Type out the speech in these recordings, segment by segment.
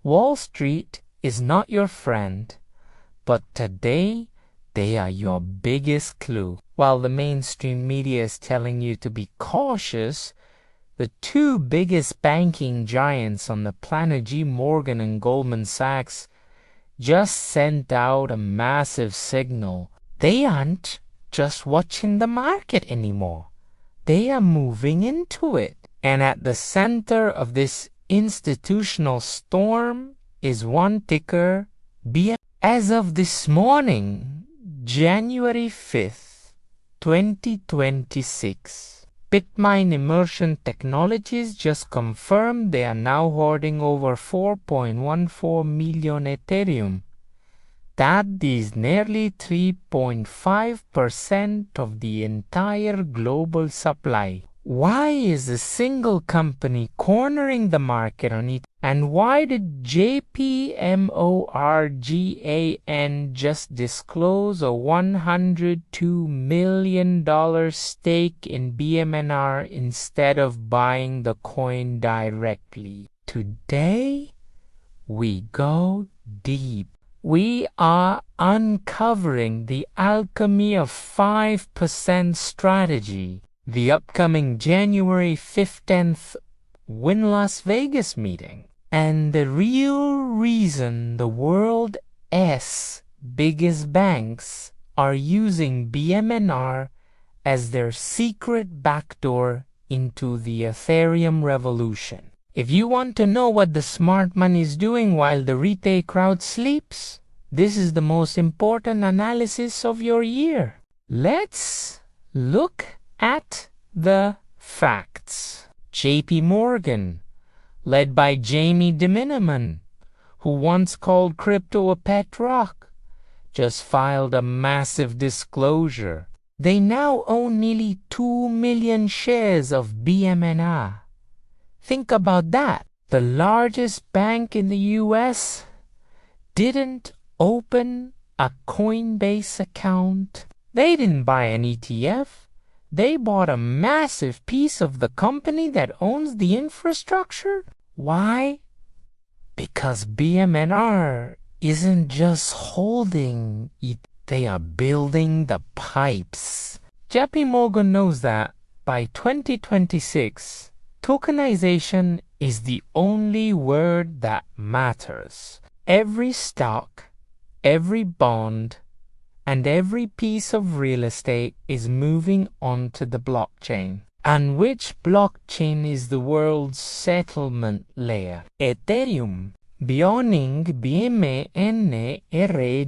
Wall Street is not your friend, but today they are your biggest clue. While the mainstream media is telling you to be cautious, the two biggest banking giants on the planet, JPMorgan and Goldman Sachs, just sent out a massive signal. They aren't just watching the market anymore. They are moving into it. And at the center of this institutional storm is one ticker, BMNR. As of this morning, January 5th, 2026, Bitmine Immersion Technologies just confirmed they are now hoarding over 4.14 million Ethereum. That is nearly 3.5% of the entire global supply. Why is a single company cornering the market on it? And why did JPMorgan just disclose a $102 million stake in BMNR instead of buying the coin directly? Today, we go deep. We are uncovering the alchemy of 5% strategy. The upcoming January 15th Win Las Vegas meeting, and the real reason the world's biggest banks are using BMNR as their secret backdoor into the Ethereum revolution. If you want to know what the smart money is doing while the retail crowd sleeps, this is the most important analysis of your year. Let's look at the facts. JPMorgan, led by Jamie Dimon, who once called crypto a pet rock, just filed a massive disclosure. They now own nearly 2 million shares of BMNR. Think about that. The largest bank in the US didn't open a Coinbase account. They didn't buy an ETF. They bought a massive piece of the company that owns the infrastructure. Why? Because BMNR isn't just holding it, they are building the pipes. JPMorgan knows that by 2026, tokenization is the only word that matters. Every stock, every bond, and every piece of real estate is moving onto the blockchain. And which blockchain is the world's settlement layer? Ethereum. Owning BMNR,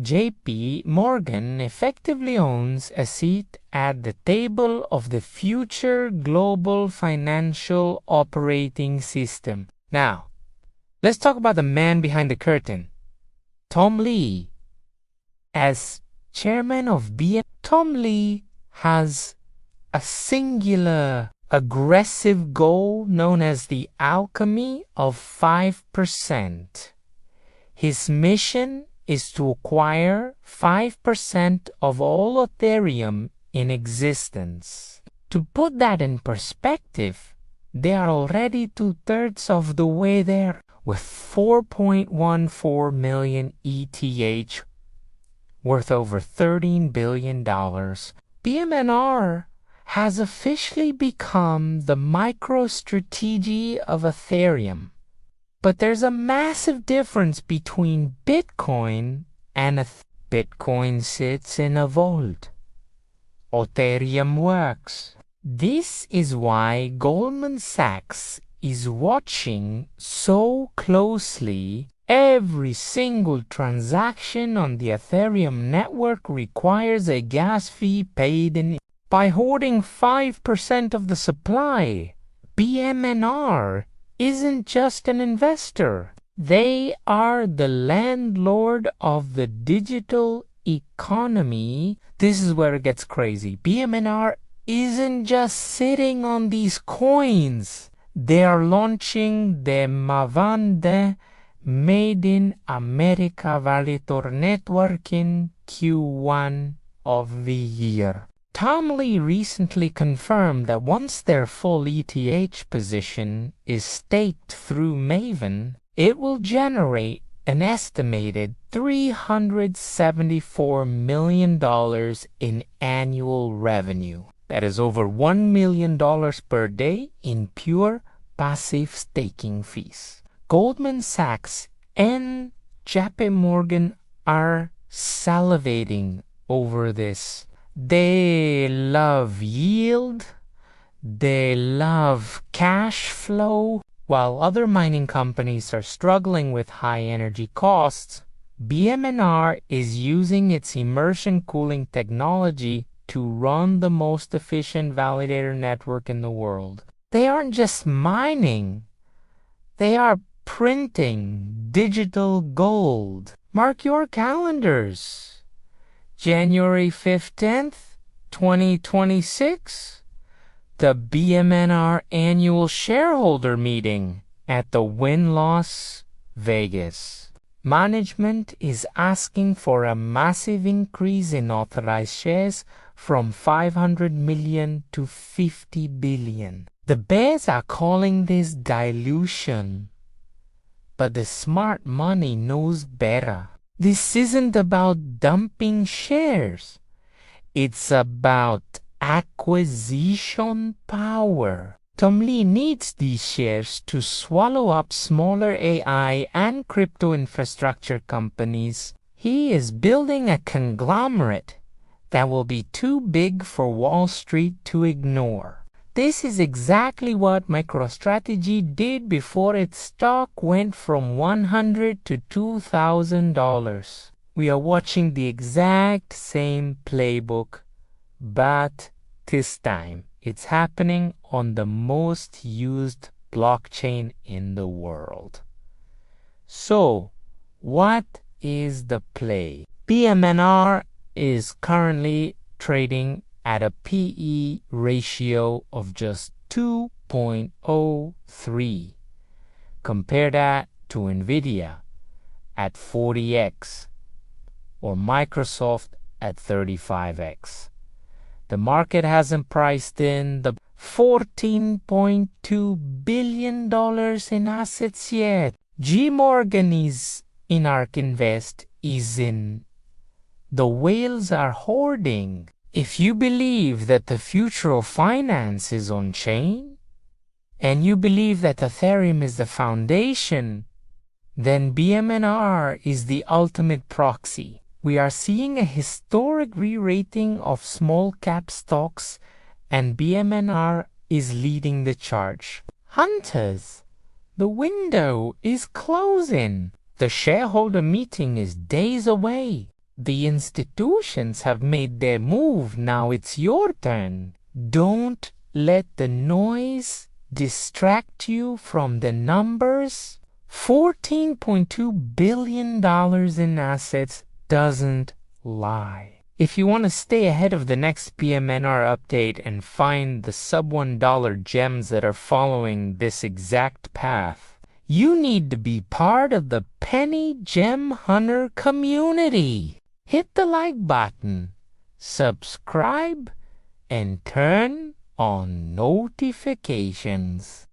JPMorgan effectively owns a seat at the table of the future global financial operating system. Now, let's talk about the man behind the curtain, Tom Lee. As chairman of BMNR, Tom Lee has a singular, aggressive goal known as the Alchemy of 5%. His mission is to acquire 5% of all Ethereum in existence. To put that in perspective, they are already 2/3 of the way there, with 4.14 million ETH, worth over $13 billion. BMNR has officially become the MicroStrategy of Ethereum. But there's a massive difference between Bitcoin and Bitcoin sits in a vault. Ethereum works. This is why Goldman Sachs is watching so closely. Every single transaction on the Ethereum network requires a gas fee paid in. By hoarding 5% of the supply, BMNR isn't just an investor. They are the landlord of the digital economy. This is where it gets crazy. BMNR isn't just sitting on these coins. They are launching the Mavande Made in America Validator Network in Q1 of the year. Tom Lee recently confirmed that once their full ETH position is staked through Maven, it will generate an estimated $374 million in annual revenue. That is over $1 million per day in pure passive staking fees. Goldman Sachs and JPMorgan are salivating over this. They love yield, they love cash flow. While other mining companies are struggling with high energy costs, BMNR is using its immersion cooling technology to run the most efficient validator network in the world. They aren't just mining, they are printing digital gold. Mark your calendars. January 15th, 2026, the BMNR annual shareholder meeting at the Win-Las Vegas. Management is asking for a massive increase in authorized shares from 500 million to 50 billion. The bears are calling this dilution, but the smart money knows better. This isn't about dumping shares. It's about acquisition power. Tom Lee needs these shares to swallow up smaller AI and crypto infrastructure companies. He is building a conglomerate that will be too big for Wall Street to ignore. This is exactly what MicroStrategy did before its stock went from $100 to $2,000. We are watching the exact same playbook, but this time it's happening on the most used blockchain in the world. So, what is the play? BMNR is currently trading at a PE ratio of just 2.03. Compare that to Nvidia at 40x or Microsoft at 35x. The market hasn't priced in the $14.2 billion in assets yet. JPMorgan is in ARK Invest is in. The whales are hoarding. If you believe that the future of finance is on-chain, and you believe that Ethereum is the foundation, then BMNR is the ultimate proxy. We are seeing a historic re-rating of small-cap stocks, and BMNR is leading the charge. Hunters, the window is closing. The shareholder meeting is days away. The institutions have made their move. Now it's your turn. Don't let the noise distract you from the numbers. $14.2 billion in assets doesn't lie. If you want to stay ahead of the next BMNR update and find the sub $1 gems that are following this exact path, you need to be part of the Penny Gem Hunter community. Hit the like button, subscribe, and turn on notifications.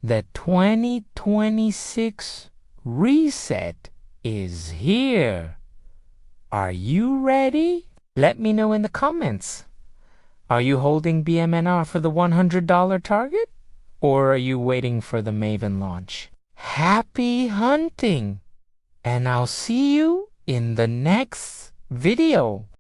The 2026 reset is here. Are you ready? Let me know in the comments. Are you holding BMNR for the $100 target? Or are you waiting for the Maven launch? Happy hunting! And I'll see you in the next video.